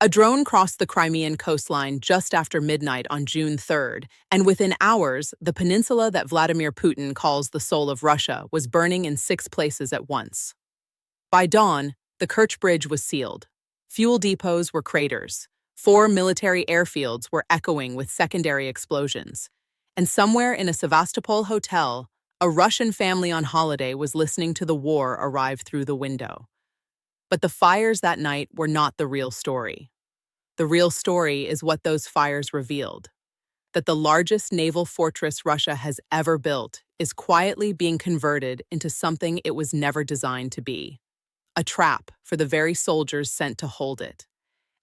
A drone crossed the Crimean coastline just after midnight on June 3rd, and within hours, the peninsula that Vladimir Putin calls the soul of Russia was burning in 6 places at once. By dawn, the Kerch Bridge was sealed. Fuel depots were craters. 4 military airfields were echoing with secondary explosions. And somewhere in a Sevastopol hotel, a Russian family on holiday was listening to the war arrive through the window. But the fires that night were not the real story. The real story is what those fires revealed: that the largest naval fortress Russia has ever built is quietly being converted into something it was never designed to be: a trap for the very soldiers sent to hold it.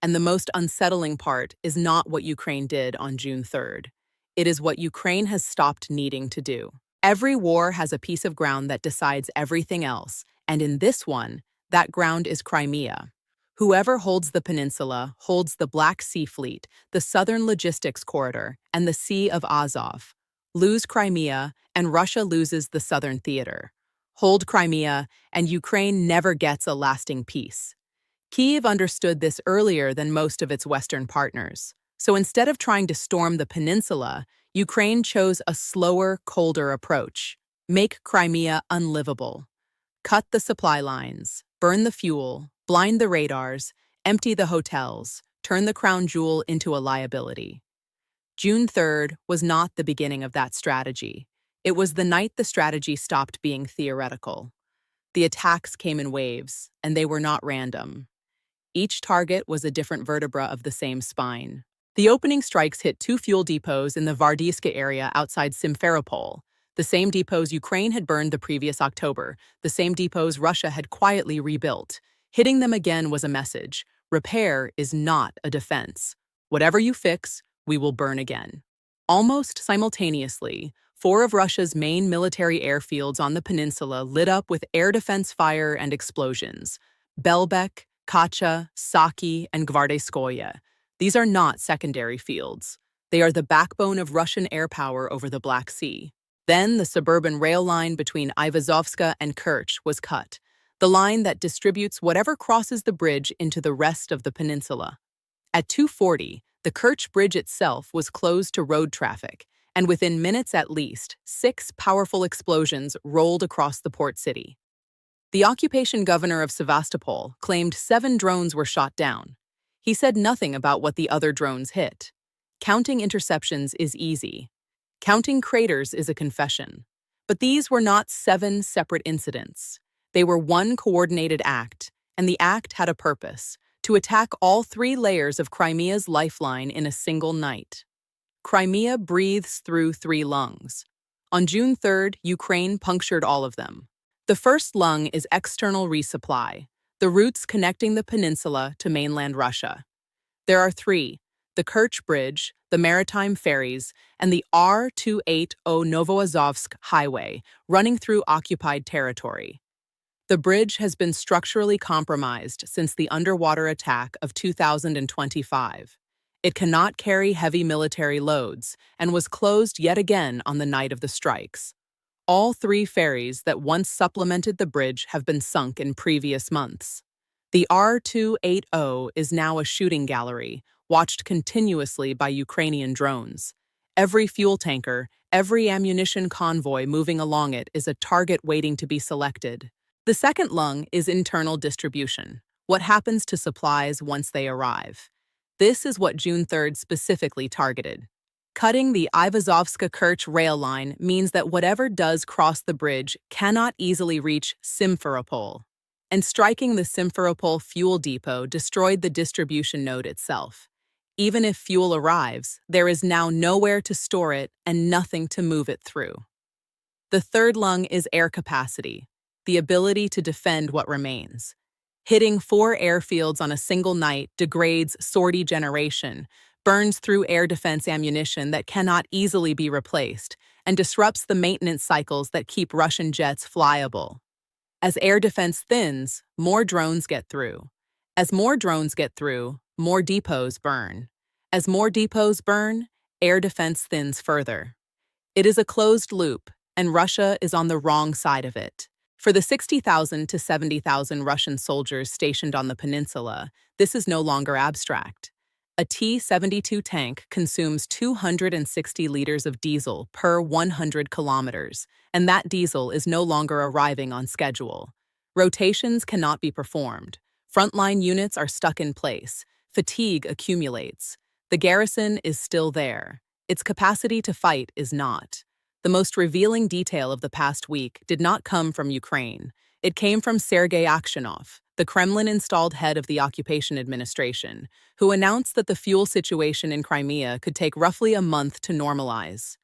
And the most unsettling part is not what Ukraine did on June 3rd. It is what Ukraine has stopped needing to do. Every war has a piece of ground that decides everything else, and in this one, that ground is Crimea. Whoever holds the peninsula holds the Black Sea Fleet, the southern logistics corridor, and the Sea of Azov. Lose Crimea, and Russia loses the southern theater. Hold Crimea, and Ukraine never gets a lasting peace. Kyiv understood this earlier than most of its Western partners. So instead of trying to storm the peninsula, Ukraine chose a slower, colder approach. Make Crimea unlivable. Cut the supply lines, burn the fuel, blind the radars, empty the hotels, turn the crown jewel into a liability. June 3rd was not the beginning of that strategy. It was the night the strategy stopped being theoretical. The attacks came in waves, and they were not random. Each target was a different vertebra of the same spine. The opening strikes hit 2 fuel depots in the Vardiiska area outside Simferopol, the same depots Ukraine had burned the previous October, the same depots Russia had quietly rebuilt. Hitting them again was a message: repair is not a defense. Whatever you fix, we will burn again. Almost simultaneously, 4 of Russia's main military airfields on the peninsula lit up with air defense fire and explosions. Belbek, Kacha, Saki, and Gvardeyskoye. These are not secondary fields. They are the backbone of Russian air power over the Black Sea. Then the suburban rail line between Ivazovska and Kerch was cut, the line that distributes whatever crosses the bridge into the rest of the peninsula. At 2:40, the Kerch Bridge itself was closed to road traffic, and within minutes at least, 6 powerful explosions rolled across the port city. The occupation governor of Sevastopol claimed 7 drones were shot down. He said nothing about what the other drones hit. Counting interceptions is easy. Counting craters is a confession. But these were not 7 separate incidents. They were one coordinated act, and the act had a purpose: to attack all 3 layers of Crimea's lifeline in a single night. Crimea breathes through 3 lungs. On June 3rd, Ukraine punctured all of them. The first lung is external resupply, the routes connecting the peninsula to mainland Russia. There are 3: the Kerch Bridge, the maritime ferries, and the R280 Novoazovsk highway running through occupied territory. The bridge has been structurally compromised since the underwater attack of 2025. It cannot carry heavy military loads and was closed yet again on the night of the strikes. All 3 ferries that once supplemented the bridge have been sunk in previous months. The R280 is now a shooting gallery, watched continuously by Ukrainian drones. Every fuel tanker, every ammunition convoy moving along it is a target waiting to be selected. The second lung is internal distribution, what happens to supplies once they arrive. This is what June 3rd specifically targeted. Cutting the Ivazovska-Kerch rail line means that whatever does cross the bridge cannot easily reach Simferopol. And striking the Simferopol fuel depot destroyed the distribution node itself. Even if fuel arrives, there is now nowhere to store it and nothing to move it through. The third lung is air capacity, the ability to defend what remains. Hitting 4 airfields on a single night degrades sortie generation, burns through air defense ammunition that cannot easily be replaced, and disrupts the maintenance cycles that keep Russian jets flyable. As air defense thins, more drones get through. As more drones get through, more depots burn. As more depots burn, air defense thins further. It is a closed loop, and Russia is on the wrong side of it. For the 60,000 to 70,000 Russian soldiers stationed on the peninsula, this is no longer abstract. A T-72 tank consumes 260 liters of diesel per 100 kilometers, and that diesel is no longer arriving on schedule. Rotations cannot be performed. Frontline units are stuck in place. Fatigue accumulates. The garrison is still there. Its capacity to fight is not. The most revealing detail of the past week did not come from Ukraine. It came from Sergei Aksyonov, the Kremlin-installed head of the occupation administration, who announced that the fuel situation in Crimea could take roughly a month to normalize.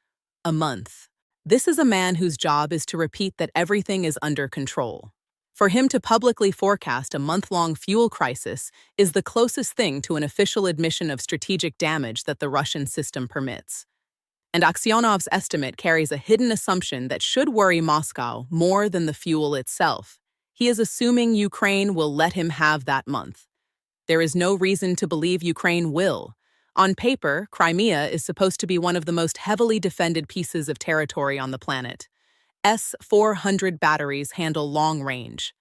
A month. This is a man whose job is to repeat that everything is under control. For him to publicly forecast a month-long fuel crisis is the closest thing to an official admission of strategic damage that the Russian system permits. And Aksyonov's estimate carries a hidden assumption that should worry Moscow more than the fuel itself. He is assuming Ukraine will let him have that month. There is no reason to believe Ukraine will. On paper, Crimea is supposed to be one of the most heavily defended pieces of territory on the planet. S-400 batteries handle long range.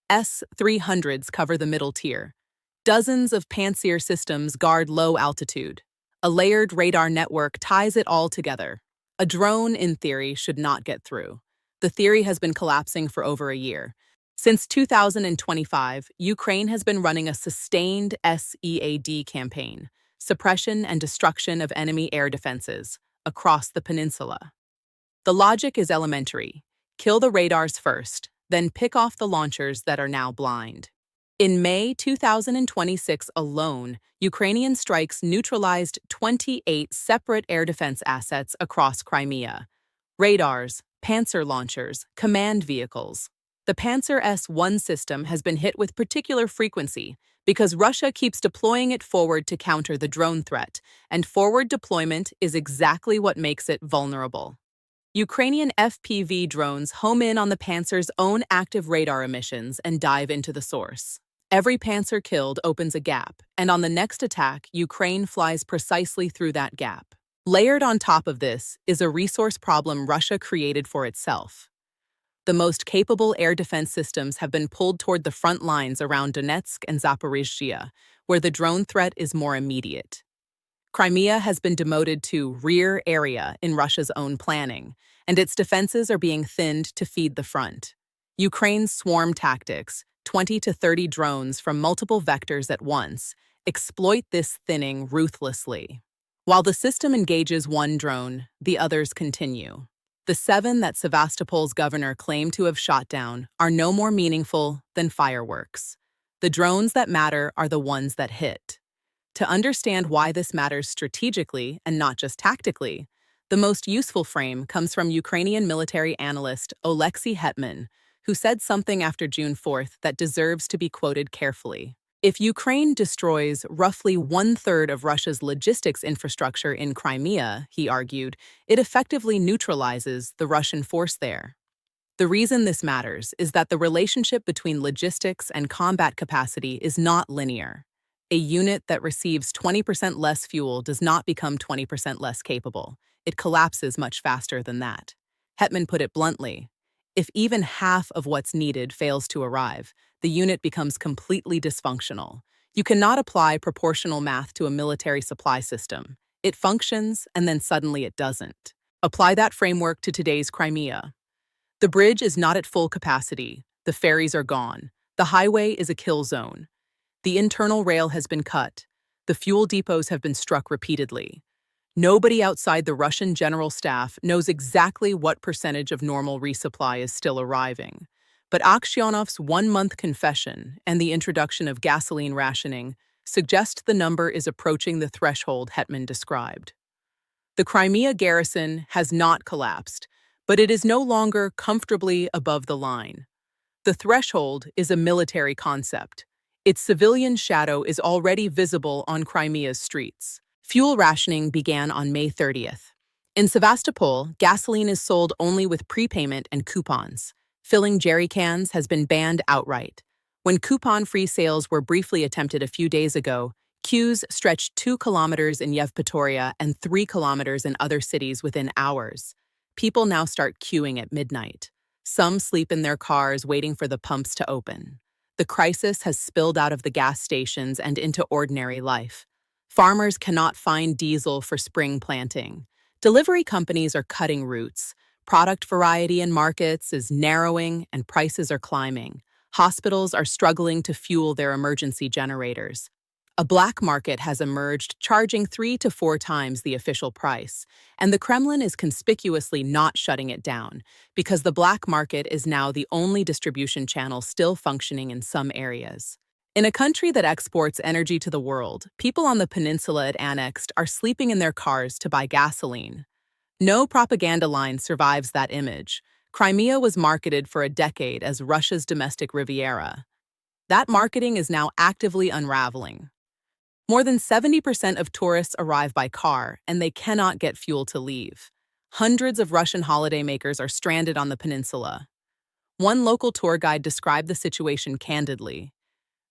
S-300s cover the middle tier. Dozens of Pantsir systems guard low altitude. A layered radar network ties it all together. A drone, in theory, should not get through. The theory has been collapsing for over a year. Since 2025, Ukraine has been running a sustained SEAD campaign, suppression and destruction of enemy air defenses, across the peninsula. The logic is elementary. Kill the radars first, then pick off the launchers that are now blind. In May 2026 alone, Ukrainian strikes neutralized 28 separate air defense assets across Crimea. Radars, Panzer launchers, command vehicles. The Panzer S-1 system has been hit with particular frequency because Russia keeps deploying it forward to counter the drone threat, and forward deployment is exactly what makes it vulnerable. Ukrainian FPV drones home in on the Panzer's own active radar emissions and dive into the source. Every Panzer killed opens a gap, and on the next attack, Ukraine flies precisely through that gap. Layered on top of this is a resource problem Russia created for itself. The most capable air defense systems have been pulled toward the front lines around Donetsk and Zaporizhzhia, where the drone threat is more immediate. Crimea has been demoted to rear area in Russia's own planning, and its defenses are being thinned to feed the front. Ukraine's swarm tactics, 20 to 30 drones from multiple vectors at once, exploit this thinning ruthlessly. While the system engages one drone, the others continue. The 7 that Sevastopol's governor claimed to have shot down are no more meaningful than fireworks. The drones that matter are the ones that hit. To understand why this matters strategically and not just tactically, the most useful frame comes from Ukrainian military analyst Oleksiy Hetman, who said something after June 4th that deserves to be quoted carefully. If Ukraine destroys roughly 1/3 of Russia's logistics infrastructure in Crimea, he argued, it effectively neutralizes the Russian force there. The reason this matters is that the relationship between logistics and combat capacity is not linear. A unit that receives 20% less fuel does not become 20% less capable. It collapses much faster than that. Hetman put it bluntly. If even half of what's needed fails to arrive, the unit becomes completely dysfunctional. You cannot apply proportional math to a military supply system. It functions, and then suddenly it doesn't. Apply that framework to today's Crimea. The bridge is not at full capacity. The ferries are gone. The highway is a kill zone. The internal rail has been cut. The fuel depots have been struck repeatedly. Nobody outside the Russian general staff knows exactly what percentage of normal resupply is still arriving. But Aksyonov's one-month confession and the introduction of gasoline rationing suggest the number is approaching the threshold Hetman described. The Crimea garrison has not collapsed, but it is no longer comfortably above the line. The threshold is a military concept. Its civilian shadow is already visible on Crimea's streets. Fuel rationing began on May 30th. In Sevastopol, gasoline is sold only with prepayment and coupons. Filling jerry cans has been banned outright. When coupon-free sales were briefly attempted a few days ago, queues stretched 2 kilometers in Yevpatoria and 3 kilometers in other cities within hours. People now start queuing at midnight. Some sleep in their cars waiting for the pumps to open. The crisis has spilled out of the gas stations and into ordinary life. Farmers cannot find diesel for spring planting. Delivery companies are cutting routes. Product variety in markets is narrowing and prices are climbing. Hospitals are struggling to fuel their emergency generators. A black market has emerged, charging 3 to 4 times the official price, and the Kremlin is conspicuously not shutting it down, because the black market is now the only distribution channel still functioning in some areas. In a country that exports energy to the world, people on the peninsula it annexed are sleeping in their cars to buy gasoline. No propaganda line survives that image. Crimea was marketed for a decade as Russia's domestic Riviera. That marketing is now actively unraveling. More than 70% of tourists arrive by car, and they cannot get fuel to leave. Hundreds of Russian holidaymakers are stranded on the peninsula. One local tour guide described the situation candidly.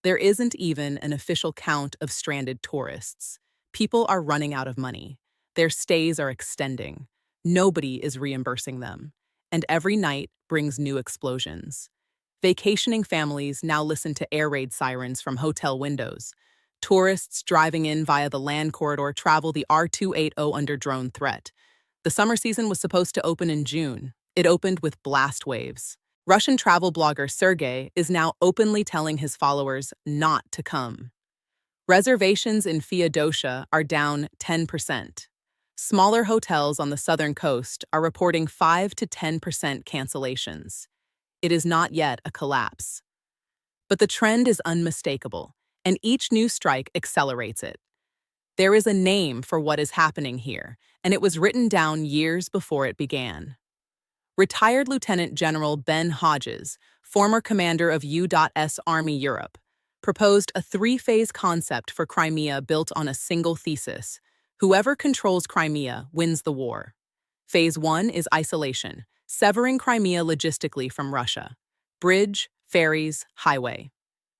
There isn't even an official count of stranded tourists. People are running out of money. Their stays are extending. Nobody is reimbursing them. And every night brings new explosions. Vacationing families now listen to air raid sirens from hotel windows. Tourists driving in via the land corridor travel the R280 under drone threat. The summer season was supposed to open in June. It opened with blast waves. Russian travel blogger Sergei is now openly telling his followers not to come. Reservations in Feodosia are down 10%. Smaller hotels on the southern coast are reporting 5 to 10% cancellations. It is not yet a collapse. But the trend is unmistakable, and each new strike accelerates it. There is a name for what is happening here, and it was written down years before it began. Retired Lieutenant General Ben Hodges, former commander of U.S. Army Europe, proposed a three-phase concept for Crimea built on a single thesis. Whoever controls Crimea wins the war. Phase 1 is isolation, severing Crimea logistically from Russia. Bridge, ferries, highway.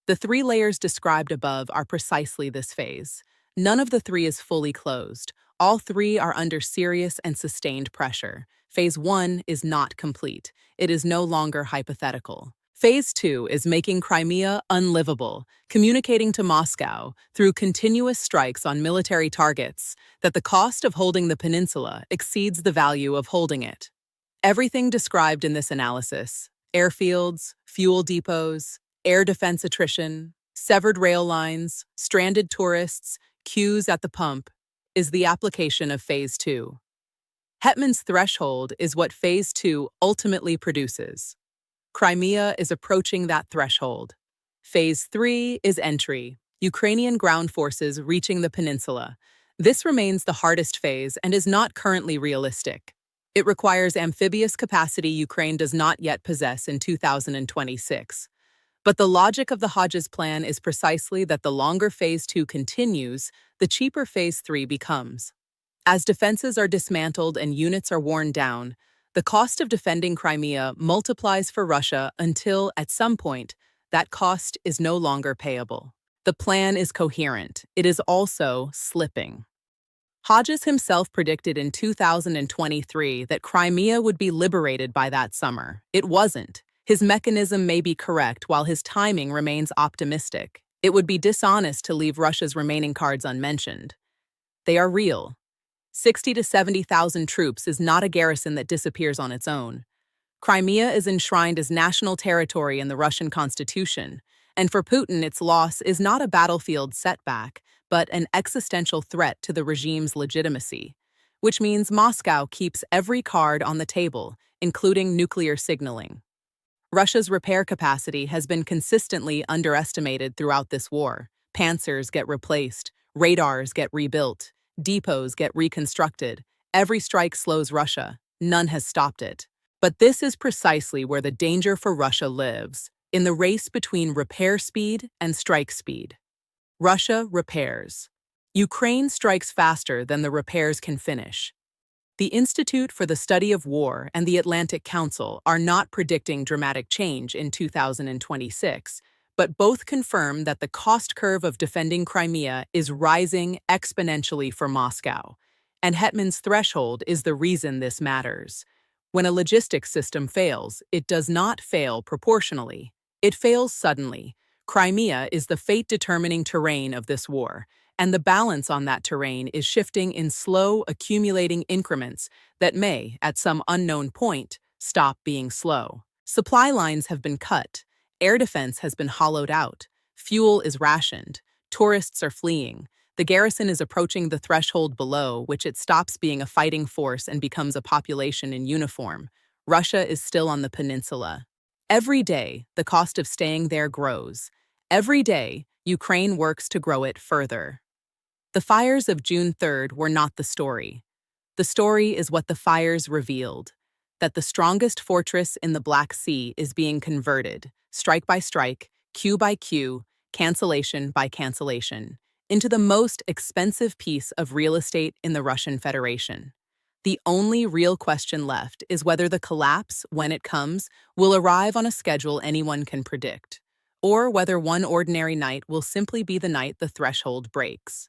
The three layers described above are precisely this phase. None of the three is fully closed. All three are under serious and sustained pressure. Phase 1 is not complete. It is no longer hypothetical. Phase 2 is making Crimea unlivable, communicating to Moscow, through continuous strikes on military targets, that the cost of holding the peninsula exceeds the value of holding it. Everything described in this analysis, airfields, fuel depots, air defense attrition, severed rail lines, stranded tourists, queues at the pump, is the application of Phase 2. Hetman's threshold is what Phase 2 ultimately produces. Crimea is approaching that threshold. Phase 3 is entry, Ukrainian ground forces reaching the peninsula. This remains the hardest phase and is not currently realistic. It requires amphibious capacity Ukraine does not yet possess in 2026. But the logic of the Hodges plan is precisely that the longer Phase 2 continues, the cheaper Phase 3 becomes. As defenses are dismantled and units are worn down, the cost of defending Crimea multiplies for Russia until, at some point, that cost is no longer payable. The plan is coherent. It is also slipping. Hodges himself predicted in 2023 that Crimea would be liberated by that summer. It wasn't. His mechanism may be correct while his timing remains optimistic. It would be dishonest to leave Russia's remaining cards unmentioned. They are real. 60 to 70,000 troops is not a garrison that disappears on its own. Crimea is enshrined as national territory in the Russian constitution, and for Putin its loss is not a battlefield setback, but an existential threat to the regime's legitimacy, which means Moscow keeps every card on the table, including nuclear signaling. Russia's repair capacity has been consistently underestimated throughout this war. Panzers get replaced, radars get rebuilt, depots get reconstructed. Every strike slows Russia. None has stopped it. But this is precisely where the danger for Russia lives, in the race between repair speed and strike speed. Russia repairs. Ukraine strikes faster than the repairs can finish. The Institute for the Study of War and the Atlantic Council are not predicting dramatic change in 2026, but both confirm that the cost curve of defending Crimea is rising exponentially for Moscow, and Hetman's threshold is the reason this matters. When a logistics system fails, it does not fail proportionally. It fails suddenly. Crimea is the fate-determining terrain of this war, and the balance on that terrain is shifting in slow, accumulating increments that may, at some unknown point, stop being slow. Supply lines have been cut, air defense has been hollowed out, fuel is rationed, tourists are fleeing, the garrison is approaching the threshold below which it stops being a fighting force and becomes a population in uniform. Russia is still on the peninsula. Every day, the cost of staying there grows. Every day, Ukraine works to grow it further. The fires of June 3rd were not the story. The story is what the fires revealed, that the strongest fortress in the Black Sea is being converted, strike by strike, queue by queue, cancellation by cancellation, into the most expensive piece of real estate in the Russian Federation. The only real question left is whether the collapse, when it comes, will arrive on a schedule anyone can predict, or whether one ordinary night will simply be the night the threshold breaks.